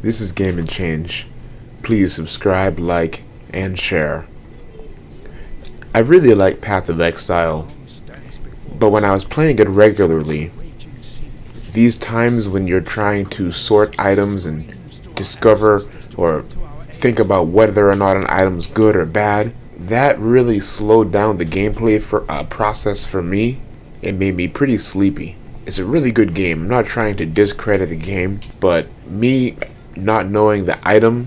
This is Game and Change. Please subscribe, like, and share. I really like Path of Exile, but when I was playing it regularly, these times when you're trying to sort items and discover or think about whether or not an item's good or bad, that really slowed down the gameplay process for me. It made me pretty sleepy. It's a really good game. I'm not trying to discredit the game, but me not knowing the item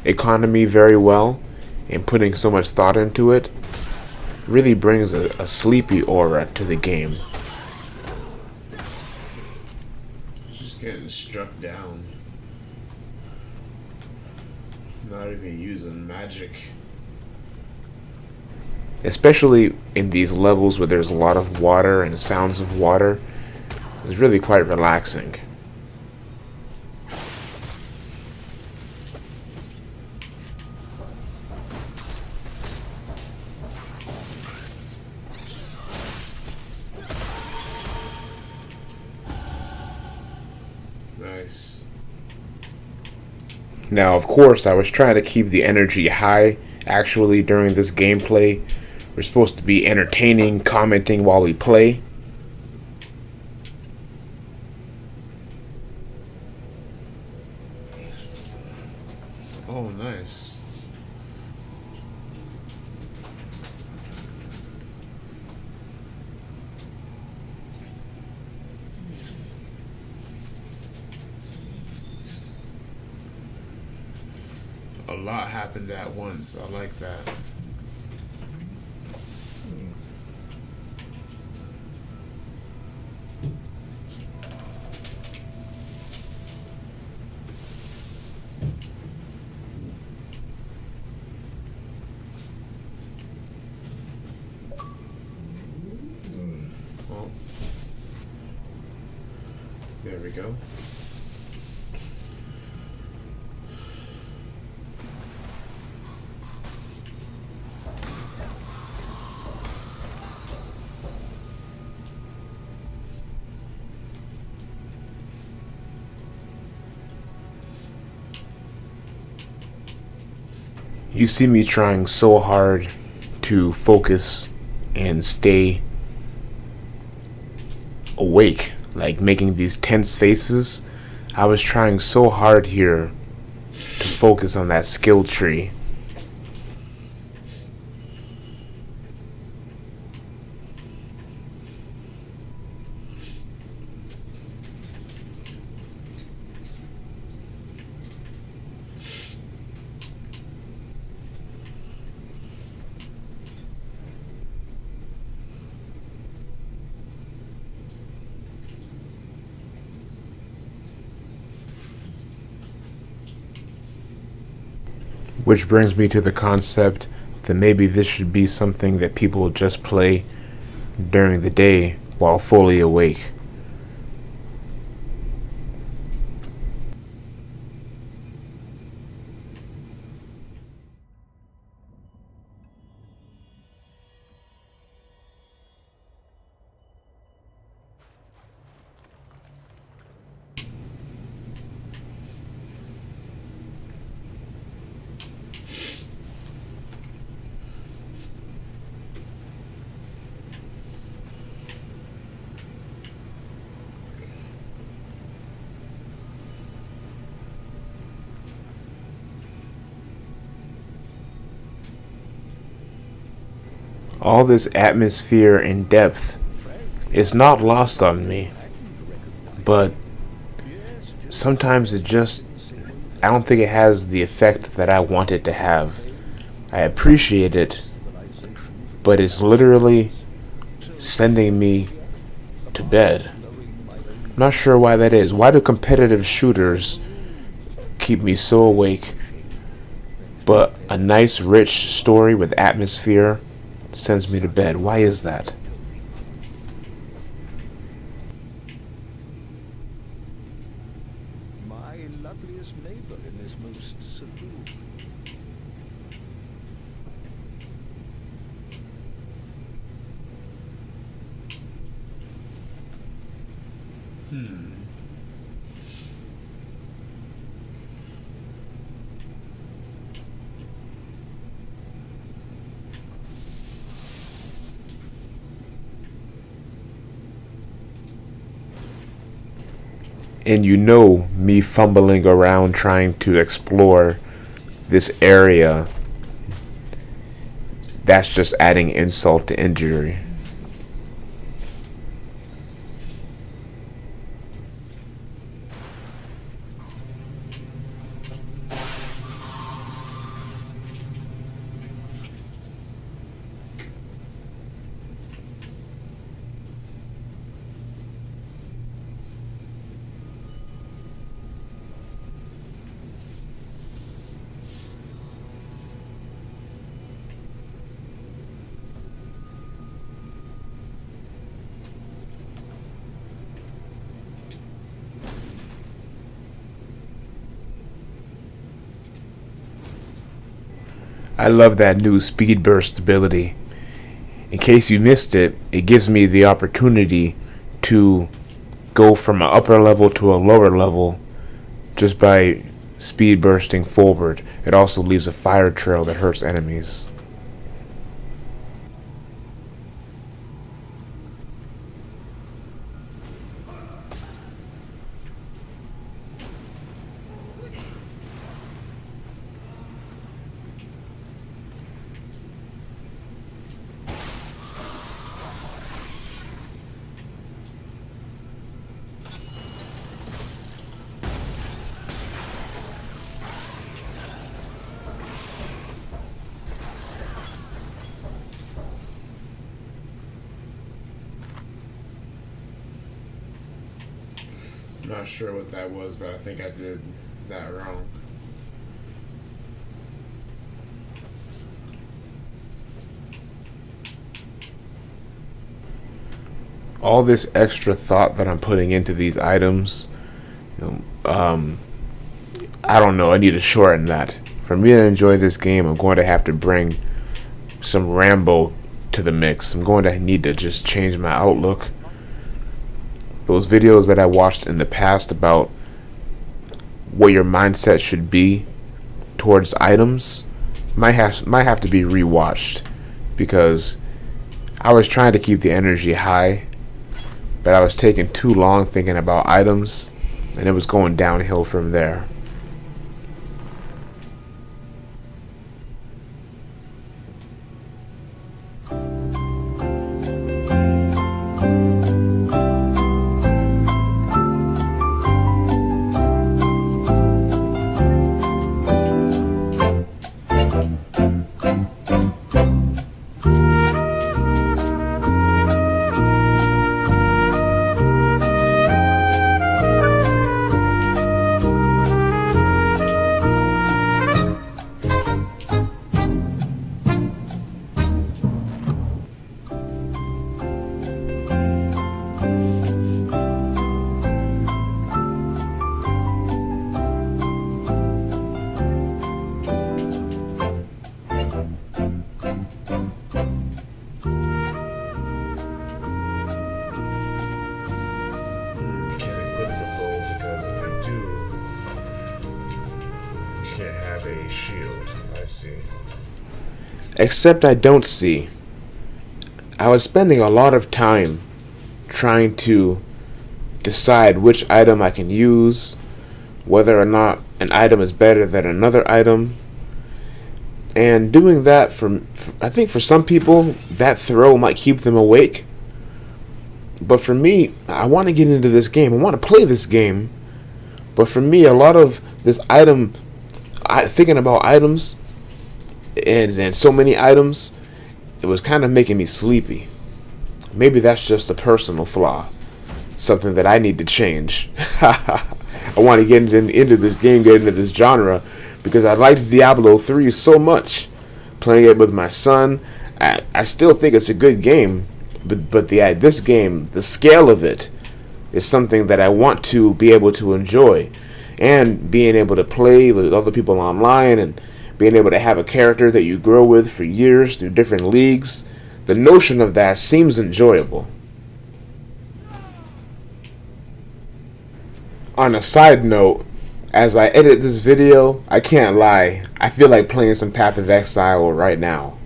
economy very well and putting so much thought into it really brings a sleepy aura to the game. Just getting struck down. Not even using magic. Especially in these levels where there's a lot of water and sounds of water, it's really quite relaxing. Nice. Now, of course, I was trying to keep the energy high actually during this gameplay. We're supposed to be entertaining, commenting while we play. Oh, nice. A lot happened at once. I like that. Well, there we go. You see me trying so hard to focus and stay awake, like making these tense faces. I was trying so hard here to focus on that skill tree. Which brings me to the concept that maybe this should be something that people just play during the day while fully awake. All this atmosphere and depth is not lost on me, but sometimes I don't think it has the effect that I want it to have. I appreciate it, but it's literally sending me to bed. I'm not sure why that is. Why do competitive shooters keep me so awake, but a nice rich story with atmosphere sends me to bed? Why is that? My loveliest neighbor in this most saloon. And you know me fumbling around trying to explore this area, that's just adding insult to injury. I love that new speed burst ability. In case you missed it, it gives me the opportunity to go from an upper level to a lower level just by speed bursting forward. It also leaves a fire trail that hurts enemies. I'm not sure what that was, but I think I did that wrong. All this extra thought that I'm putting into these items, I don't know. I need to shorten that. For me to enjoy this game, I'm going to have to bring some Rambo to the mix. I'm going to need to just change my outlook. Those videos that I watched in the past about what your mindset should be towards items might have to be rewatched, because I was trying to keep the energy high, but I was taking too long thinking about items, and it was going downhill from there. Have a shield. I see. Except I don't see. I was spending a lot of time trying to decide which item I can use, whether or not an item is better than another item. And doing that, I think for some people, that throw might keep them awake. But for me, I want to get into this game. I want to play this game. But for me, a lot of this thinking about items and so many items, it was kind of making me sleepy. Maybe that's just a personal flaw, something that I need to change. I want to get into this game, get into this genre, because I liked Diablo 3 so much. Playing it with my son, I still think it's a good game, but this game, the scale of it, is something that I want to be able to enjoy. And being able to play with other people online and being able to have a character that you grow with for years through different leagues, the notion of that seems enjoyable. On a side note, as I edit this video, I can't lie, I feel like playing some Path of Exile right now.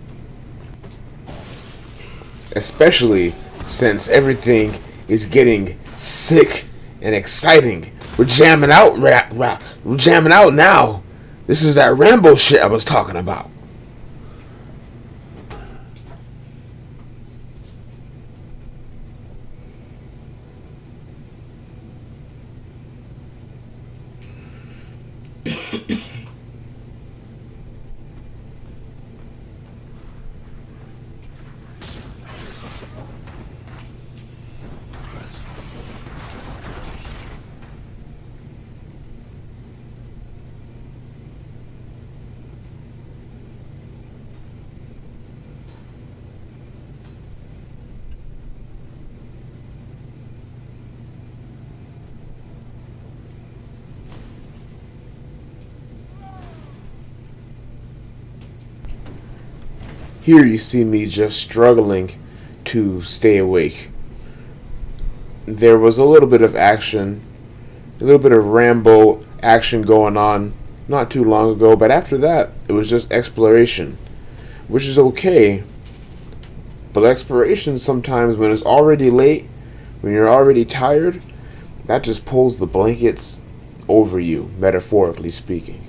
Especially since everything is getting sick and exciting We're jamming out, we're jamming out now. This is that Rambo shit I was talking about. Here you see me just struggling to stay awake. There was a little bit of action, a little bit of Rambo action going on not too long ago, but after that, it was just exploration, which is okay. But exploration sometimes, when it's already late, when you're already tired, that just pulls the blankets over you, metaphorically speaking.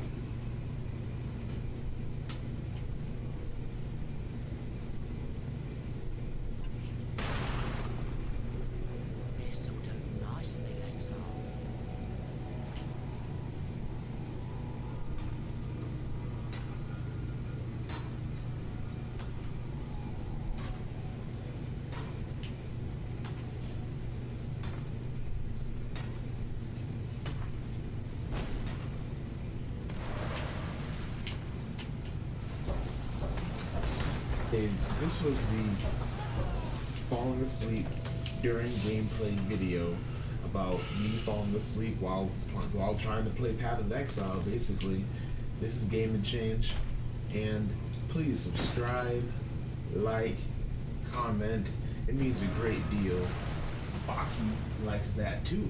This'll do nicely, Exile. And this was the falling asleep during gameplay video about me falling asleep while trying to play Path of Exile. Basically, this is Game and Change, and please subscribe, like, comment. It means a great deal. Baki likes that too.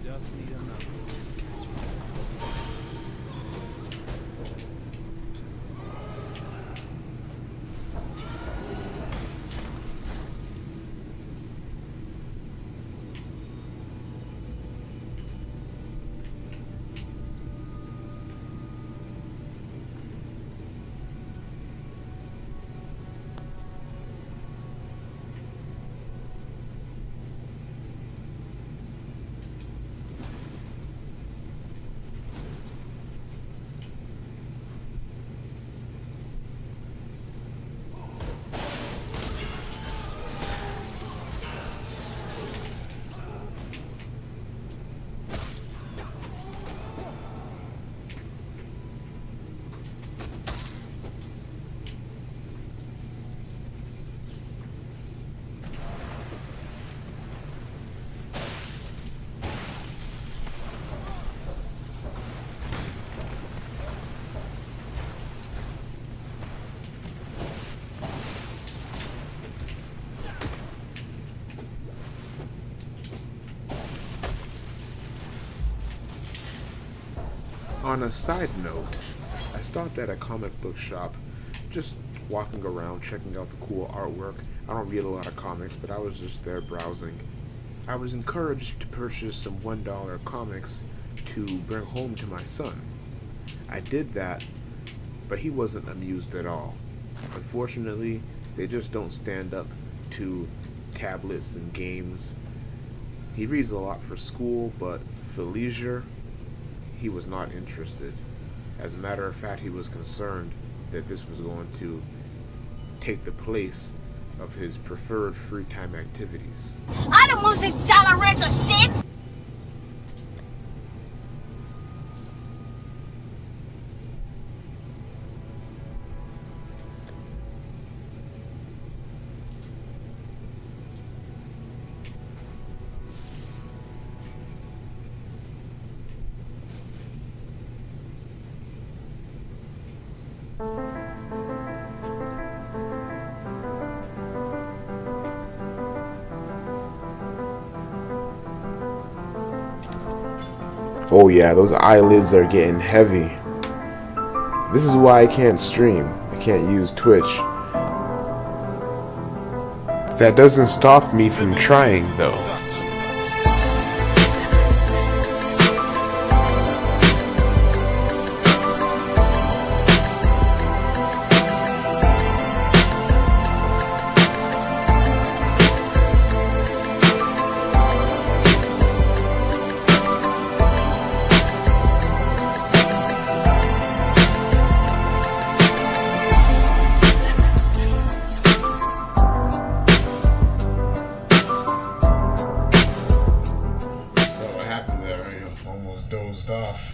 Just need enough to catch me. On a side note, I stopped at a comic book shop, just walking around, checking out the cool artwork. I don't read a lot of comics, but I was just there browsing. I was encouraged to purchase some $1 comics to bring home to my son. I did that, but he wasn't amused at all. Unfortunately, they just don't stand up to tablets and games. He reads a lot for school, but for leisure, he was not interested. As a matter of fact, he was concerned that this was going to take the place of his preferred free time activities. I don't want this dollar rent or shit! Oh yeah, those eyelids are getting heavy. This is why I can't stream. I can't use Twitch. That doesn't stop me from trying though. Dozed off.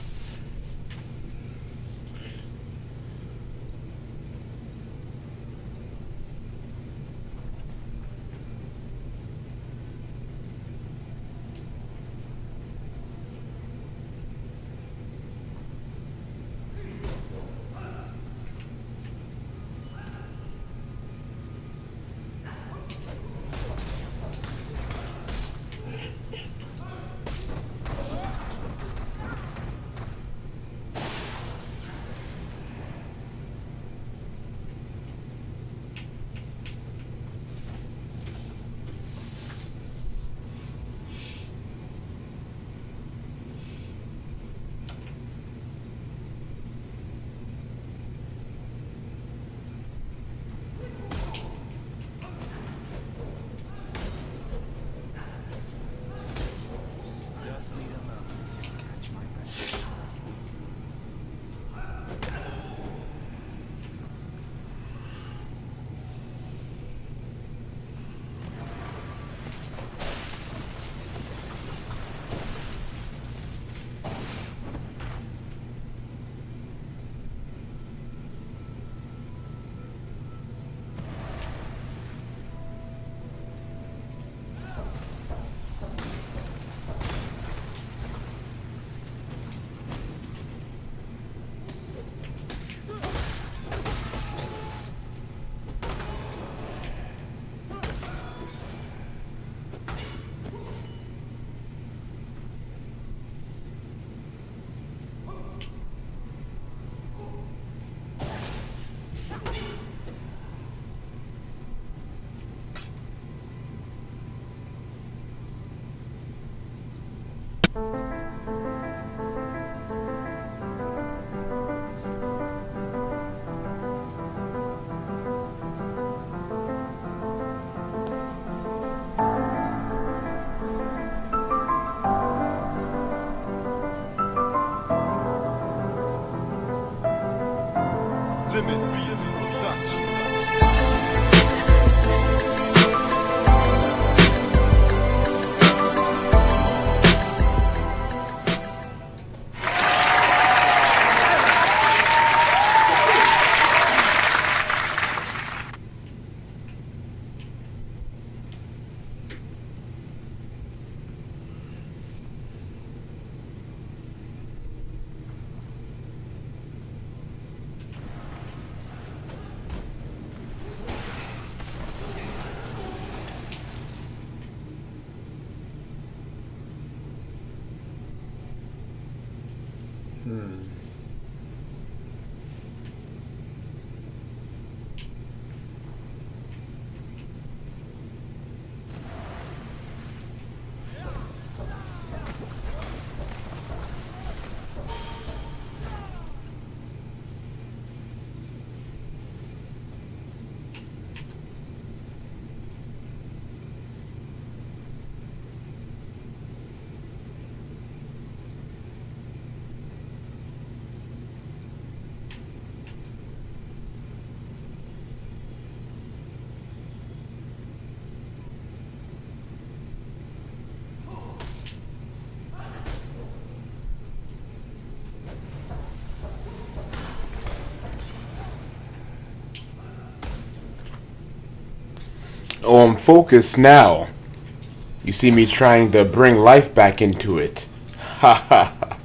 Oh, I'm focused now. You see me trying to bring life back into it. Ha ha ha.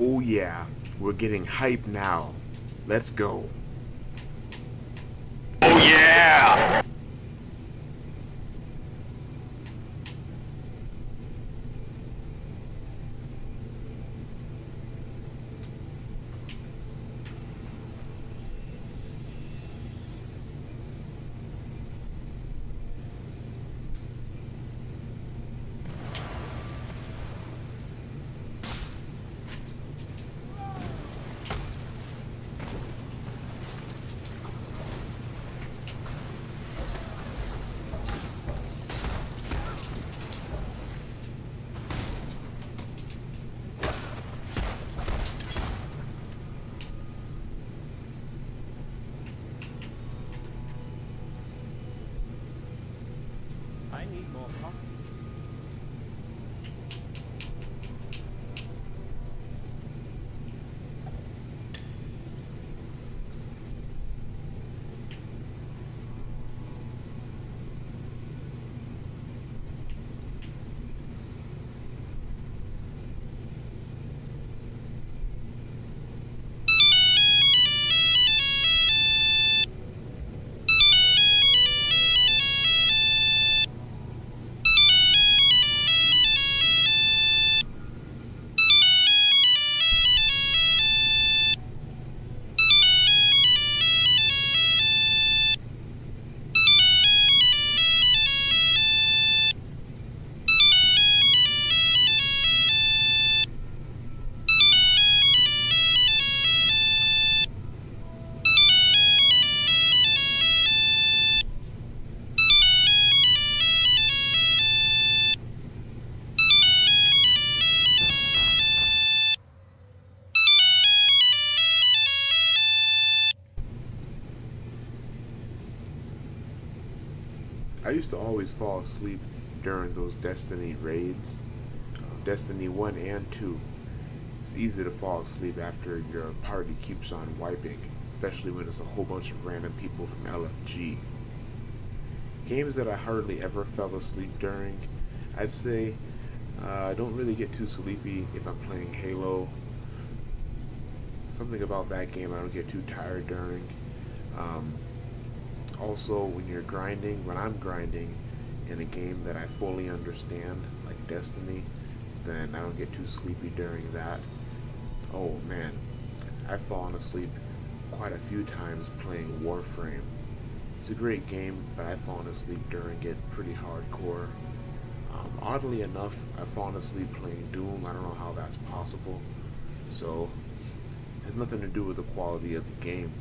Oh yeah, we're getting hype now. Let's go. Oh yeah! I need more pockets. I used to always fall asleep during those Destiny raids, Destiny 1 and 2. It's easy to fall asleep after your party keeps on wiping, especially when it's a whole bunch of random people from LFG. Games that I hardly ever fell asleep during, I'd say I don't really get too sleepy if I'm playing Halo. Something about that game I don't get too tired during. Also, when I'm grinding in a game that I fully understand, like Destiny, then I don't get too sleepy during that. Oh man, I've fallen asleep quite a few times playing Warframe. It's a great game, but I've fallen asleep during it pretty hardcore. Oddly enough, I've fallen asleep playing Doom. I don't know how that's possible. So, it has nothing to do with the quality of the game,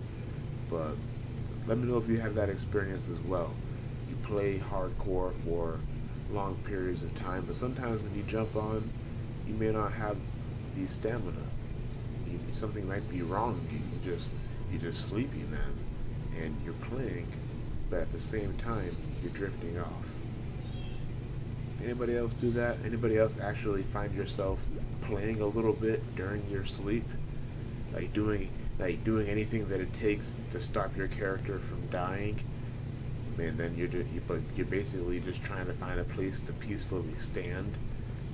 but let me know if you have that experience as well. You play hardcore for long periods of time, but sometimes when you jump on, you may not have the stamina. Something might be wrong. You're just sleepy, man, and you're playing, but at the same time, you're drifting off. Anybody else do that? Anybody else actually find yourself playing a little bit during your sleep, like doing anything that it takes to stop your character from dying? And then you're basically just trying to find a place to peacefully stand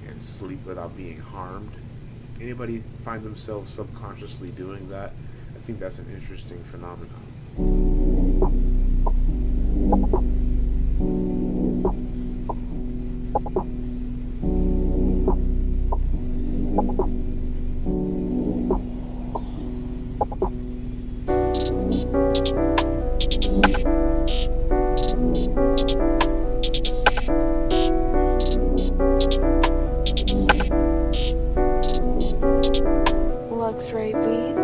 and sleep without being harmed. Anybody find themselves subconsciously doing that? I think that's an interesting phenomenon. Luxury Beats.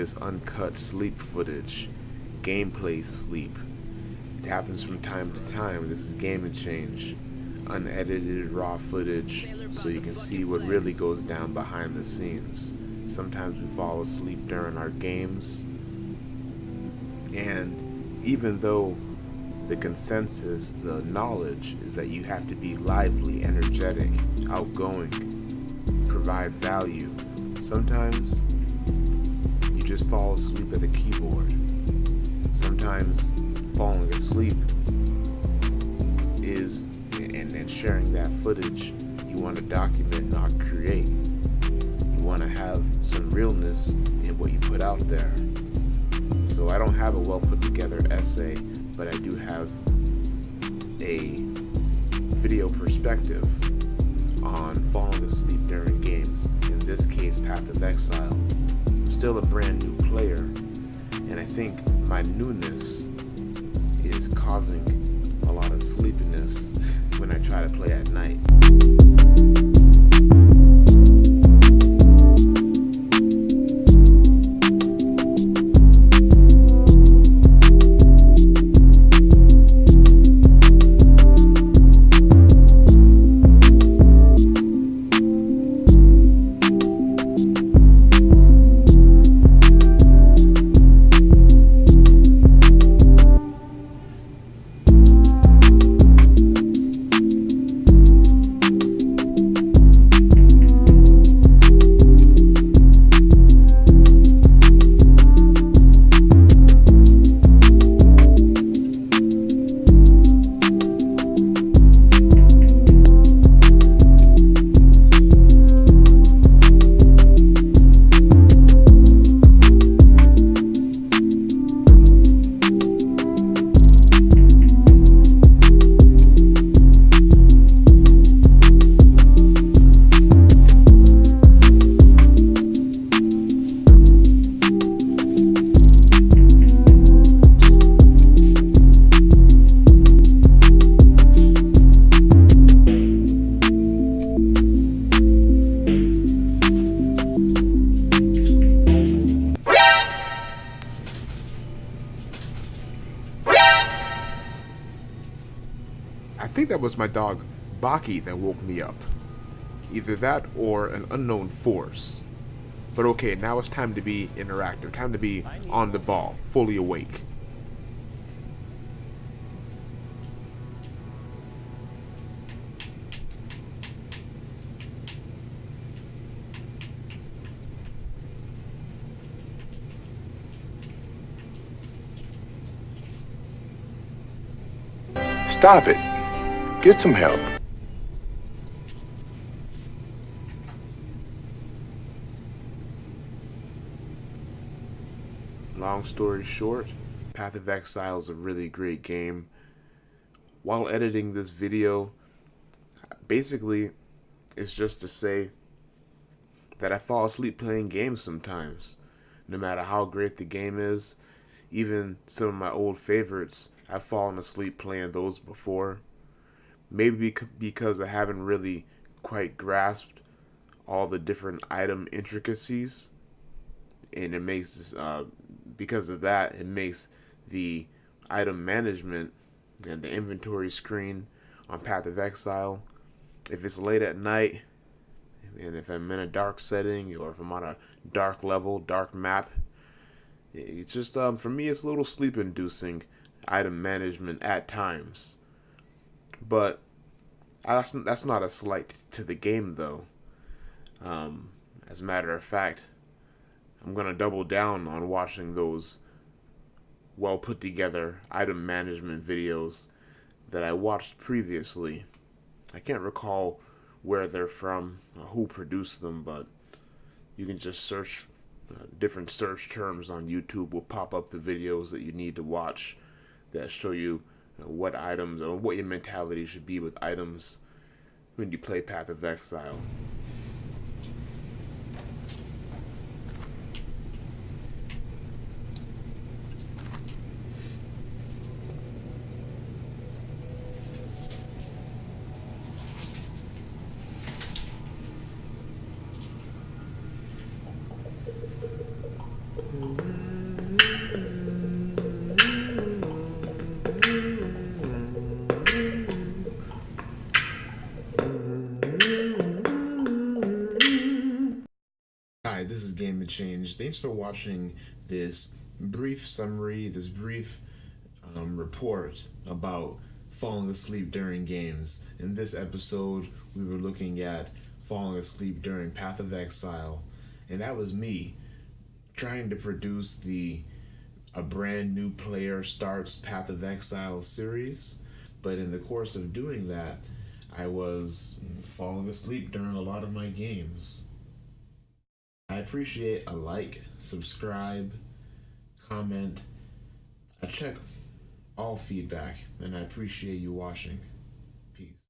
this uncut sleep footage, gameplay sleep. It happens from time to time. This is Game and Change. Unedited raw footage so you can see what really goes down behind the scenes. Sometimes we fall asleep during our games, and even though the consensus, the knowledge is that you have to be lively, energetic, outgoing, provide value, sometimes you just fall asleep at the keyboard. Sometimes falling asleep is, and sharing that footage, you want to document, not create. You want to have some realness in what you put out there. So I don't have a well put together essay, but I do have a video perspective on falling asleep during games. In this case, Path of Exile. I'm still a brand new player, and I think my newness is causing a lot of sleepiness when I try to play at night. I think that was my dog, Baki, that woke me up. Either that or an unknown force. But okay, now it's time to be interactive, time to be on the ball, fully awake. Stop it. Get some help. Long story short, Path of Exile is a really great game. While editing this video, basically, it's just to say that I fall asleep playing games sometimes. No matter how great the game is, even some of my old favorites, I've fallen asleep playing those before. Maybe because I haven't really quite grasped all the different item intricacies, and it makes because of that, it makes the item management and the inventory screen on Path of Exile, if it's late at night and if I'm in a dark setting or if I'm on a dark level, dark map, it's just for me it's a little sleep inducing item management at times. But that's not a slight to the game though. As a matter of fact, I'm going to double down on watching those well put together item management videos that I watched previously. I can't recall where they're from, who produced them, but you can just search different search terms on YouTube will pop up the videos that you need to watch that show you what items or what your mentality should be with items when you play Path of Exile. this is Game and Change. Thanks for watching this brief summary, this brief report about falling asleep during games. In this episode, we were looking at falling asleep during Path of Exile, and that was me trying to produce a brand new player starts Path of Exile series, but in the course of doing that, I was falling asleep during a lot of my games. I appreciate a like, subscribe, comment. I check all feedback, and I appreciate you watching. Peace.